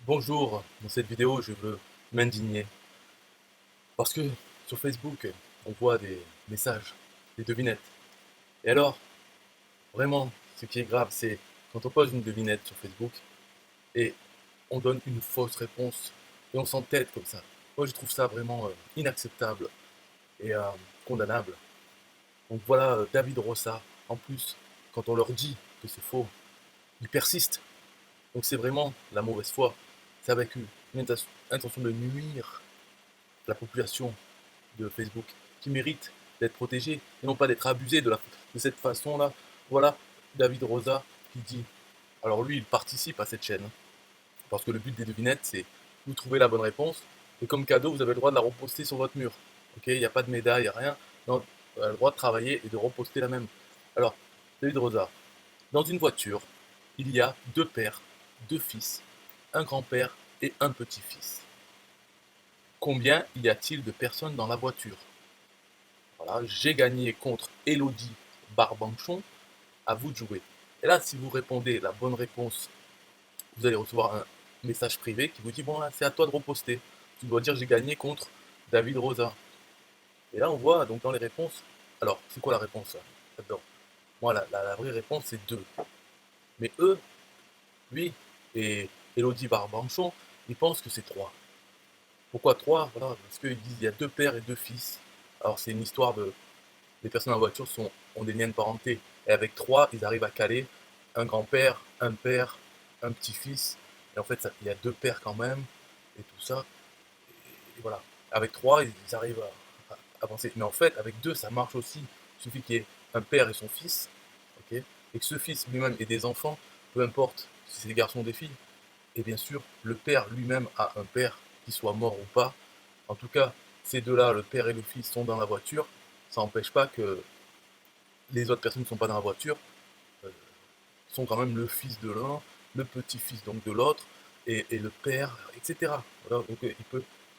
Bonjour, dans cette vidéo, je veux m'indigner parce que sur Facebook, on voit des messages, des devinettes. Et alors, vraiment, ce qui est grave, c'est quand on pose une devinette sur Facebook et on donne une fausse réponse et on s'entête comme ça. Moi, je trouve ça vraiment inacceptable et condamnable. Donc voilà, David Rossa, en plus, quand on leur dit que c'est faux, ils persistent. Donc c'est vraiment la mauvaise foi. C'est avec une intention de nuire à la population de Facebook qui mérite d'être protégé et non pas d'être abusé de cette façon-là. Voilà David Rosa qui dit. Alors lui, il participe à cette chaîne parce que le but des devinettes, c'est vous trouvez la bonne réponse et comme cadeau, vous avez le droit de la reposter sur votre mur. Ok, il n'y a pas de médaille, il n'y a rien. Non, vous avez le droit de travailler et de reposter la même. Alors, David Rosa, dans une voiture, il y a deux pères, deux fils, un grand-père et un petit-fils. Combien y a-t-il de personnes dans la voiture? Voilà, j'ai gagné contre Elodie Barbanchon, à vous de jouer. Et là, si vous répondez la bonne réponse, vous allez recevoir un message privé qui vous dit, bon, c'est à toi de reposter. Tu dois dire, j'ai gagné contre David Rosa. Et là, on voit donc dans les réponses, alors, c'est quoi la réponse là-dedans? Moi, la vraie réponse, c'est 2. Mais eux, lui et Elodie Barbanchon, ils pensent que c'est 3. Pourquoi 3? Voilà, parce qu'ils disent, il y a deux pères et deux fils. Alors, c'est une histoire de les personnes en voiture ont des liens de parenté. Et avec 3, ils arrivent à caler un grand-père, un père, un petit-fils. Et en fait, il y a 2 pères quand même, et tout ça. Et voilà. Avec 3, ils arrivent à avancer. Mais en fait, avec 2, ça marche aussi. Il suffit qu'il y ait un père et son fils, ok, et que ce fils lui-même ait des enfants, peu importe si c'est des garçons ou des filles. Et bien sûr, le père lui-même a un père, qui soit mort ou pas. En tout cas, ces deux-là, le père et le fils, sont dans la voiture. Ça n'empêche pas que les autres personnes qui ne sont pas dans la voiture euh, sont quand même le fils de l'un, le petit-fils donc de l'autre, et le père, etc. Voilà, donc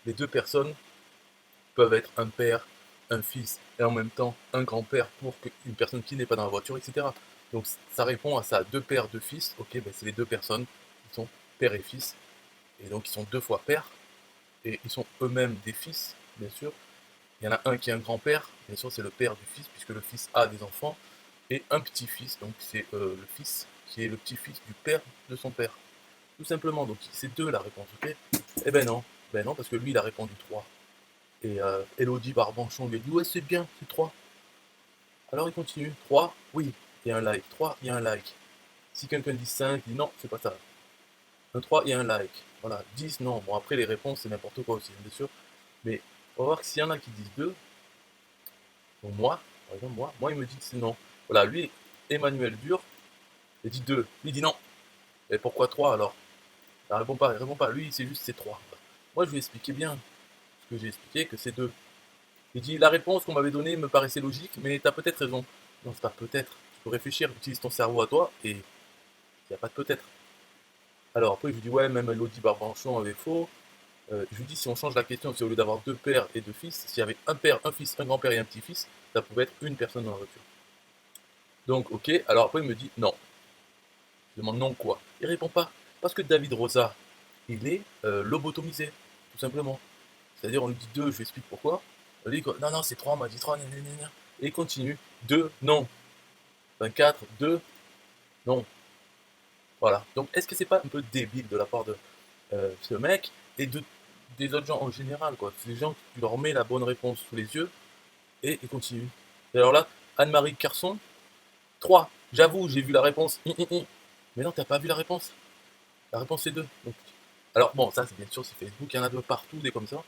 les deux personnes peuvent être un père, un fils, et en même temps un grand-père pour une personne qui n'est pas dans la voiture, etc. Donc ça répond à ça, deux pères, deux fils, ok, ben c'est les deux personnes qui sont père et fils, et donc ils sont deux fois pères, et ils sont eux-mêmes des fils, bien sûr. Il y en a un qui est un grand-père, bien sûr c'est le père du fils, puisque le fils a des enfants, et un petit-fils, donc c'est le fils qui est le petit-fils du père de son père. Tout simplement, donc c'est 2 la réponse, ok? Eh ben non, parce que lui il a répondu 3. Et Elodie Barbanchon lui a dit ouais c'est bien, c'est 3. Alors il continue, 3, oui, il y a un like, 3, il y a un like. Si quelqu'un dit 5, il dit non, c'est pas ça. Un 3, il y a un like. Voilà, 10, non. Bon après les réponses c'est n'importe quoi aussi, bien sûr. Mais on va voir que s'il y en a qui disent 2, donc moi, par exemple moi il me dit que c'est non. Voilà, lui, Emmanuel Dur, il dit 2. Il dit non. Et pourquoi 3 alors? Il répond pas. Lui, c'est juste c'est 3. Moi, je lui ai expliqué bien ce que j'ai expliqué, que c'est 2. Il dit la réponse qu'on m'avait donnée me paraissait logique, mais t'as peut-être raison. Non, c'est pas peut-être. Tu peux réfléchir, utilise ton cerveau à toi, et il n'y a pas de peut-être. Alors après, je lui dis ouais, même Elodie Barbanchon avait faux. Je lui dis si on change la question, si au lieu d'avoir deux pères et deux fils, s'il y avait un père, un fils, un grand-père et un petit-fils, ça pouvait être une personne dans la voiture. Donc ok, alors après il me dit non. Je demande non quoi? Il répond pas. Parce que David Rosa, il est lobotomisé, tout simplement. C'est-à-dire, on lui dit 2, je lui explique pourquoi. On lui dit non, non, c'est 3, on m'a dit 3, nanana. Et il continue. 2, non. 24, 2, non. Voilà. Donc, est-ce que c'est pas un peu débile de la part de ce mec et des autres gens en général, quoi? C'est des gens qui leur met la bonne réponse sous les yeux et ils continuent. Et alors là, Anne-Marie Carson, 3. J'avoue, j'ai vu la réponse. Mais non, t'as pas vu la réponse. La réponse c'est 2. Donc, alors bon, ça c'est bien sûr c'est Facebook, il y en a de partout des comme ça.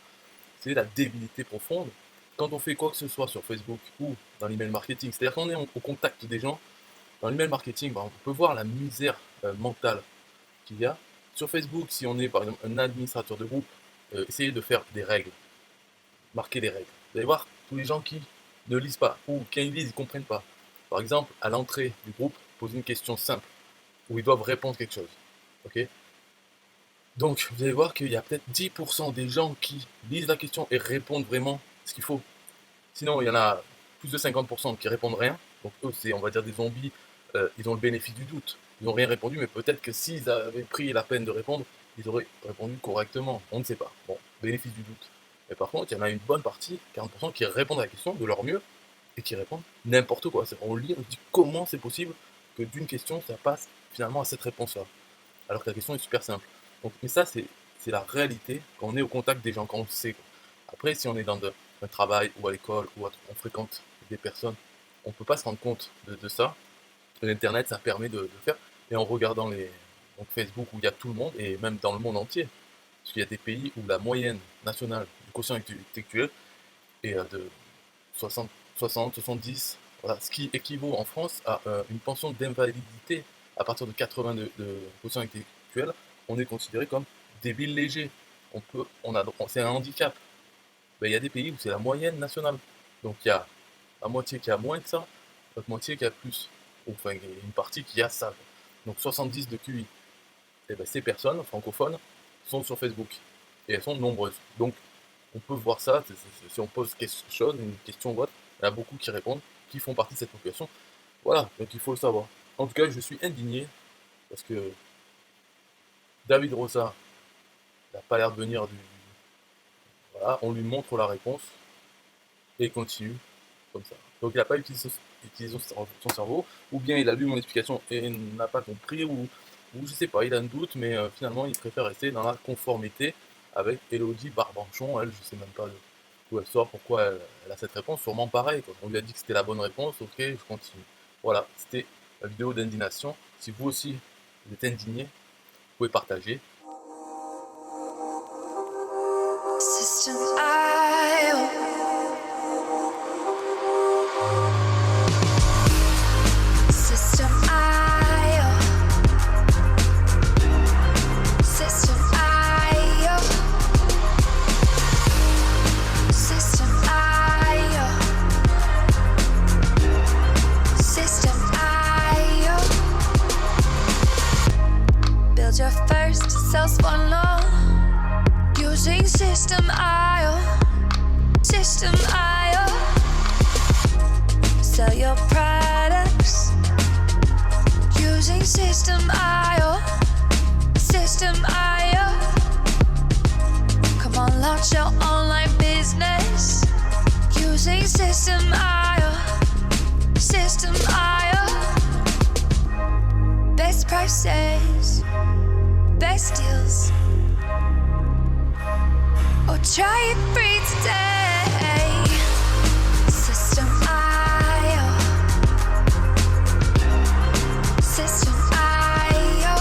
C'est la débilité profonde. Quand on fait quoi que ce soit sur Facebook ou dans l'email marketing, c'est-à-dire qu'on est au contact des gens, dans l'email marketing, on peut voir la misère mentale qu'il y a. Sur Facebook, si on est par exemple un administrateur de groupe, essayez de faire des règles, marquer des règles. Vous allez voir tous les gens qui ne lisent pas, ou quand ils lisent, ils ne comprennent pas. Par exemple, à l'entrée du groupe, poser une question simple, où ils doivent répondre quelque chose. Ok. Donc, vous allez voir qu'il y a peut-être 10% des gens qui lisent la question et répondent vraiment ce qu'il faut. Sinon, il y en a plus de 50% qui répondent rien. Donc eux, c'est, on va dire, des zombies. Ils ont le bénéfice du doute. Ils n'ont rien répondu, mais peut-être que s'ils avaient pris la peine de répondre, ils auraient répondu correctement. On ne sait pas. Bon, bénéfice du doute. Mais par contre, il y en a une bonne partie, 40%, qui répondent à la question de leur mieux et qui répondent n'importe quoi. On lit, on se dit comment c'est possible que d'une question, ça passe finalement à cette réponse-là. Alors que la question est super simple. Donc, mais ça, c'est la réalité quand on est au contact des gens, quand on le sait. Après, si on est dans un travail ou à l'école ou on fréquente des personnes, on ne peut pas se rendre compte de ça. L'Internet, ça permet de faire. Et en regardant donc Facebook où il y a tout le monde, et même dans le monde entier, parce qu'il y a des pays où la moyenne nationale du quotient intellectuel est de 60, 70, voilà, ce qui équivaut en France à une pension d'invalidité à partir de 80 de quotient intellectuel. On est considéré comme débile léger. C'est un handicap. Ben, il y a des pays où c'est la moyenne nationale. Donc il y a la moitié qui a moins que ça, l'autre moitié qui a plus. Enfin, il y a une partie qui a ça. Donc 70 de QI. Et ben, ces personnes francophones sont sur Facebook. Et elles sont nombreuses. Donc on peut voir ça, si on pose quelque chose, une question ou autre, il y en a beaucoup qui répondent, qui font partie de cette population. Voilà, donc il faut le savoir. En tout cas, je suis indigné, parce que David Rosa n'a pas l'air de venir du... Voilà, on lui montre la réponse, et il continue, comme ça. Donc il n'a pas utilisé son cerveau, ou bien il a lu mon explication et n'a pas compris, ou je sais pas, il a un doute, mais finalement il préfère rester dans la conformité avec Elodie Barbanchon. Elle, je sais même pas d'où elle sort, pourquoi elle a cette réponse, sûrement pareil, quoi. On lui a dit que c'était la bonne réponse, ok, je continue. Voilà, c'était la vidéo d'indignation. Si vous aussi vous êtes indigné, vous pouvez partager. System I.O. System I.O. System I.O. System I.O. System I.O. Build your first self-spawn law using System I.O. System I.O. Sell your products using System I.O. System I.O. Come on, launch your online business using System I.O. System I.O. Best prices, best deals. Or try it free today. System I.O. System I.O.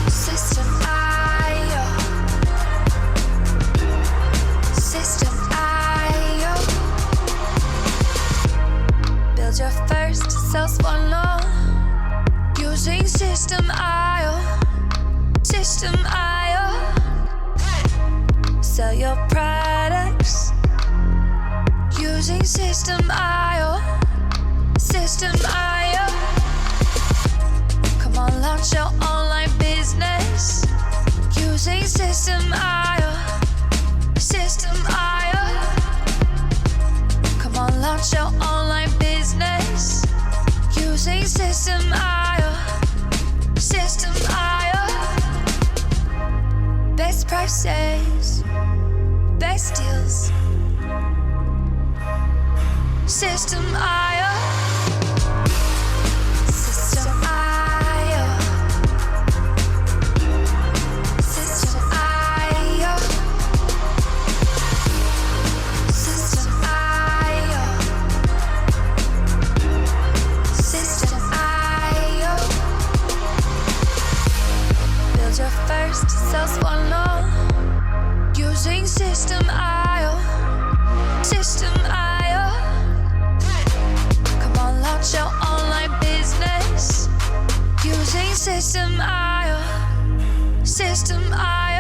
System I.O. System I.O. Build your first self-spawn law using System I.O. System I.O. Sell your products using System I.O. System I.O. Come on, launch your online business using System I.O. System I.O. Come on, launch your online business using System I.O. System I.O. Best prices, best deals. System I.O. System I.O. System I.O. System I.O. System I.O. Build your first self-spawn law using System I.O. System I.O. Come on, launch your online business using System I.O. System I.O.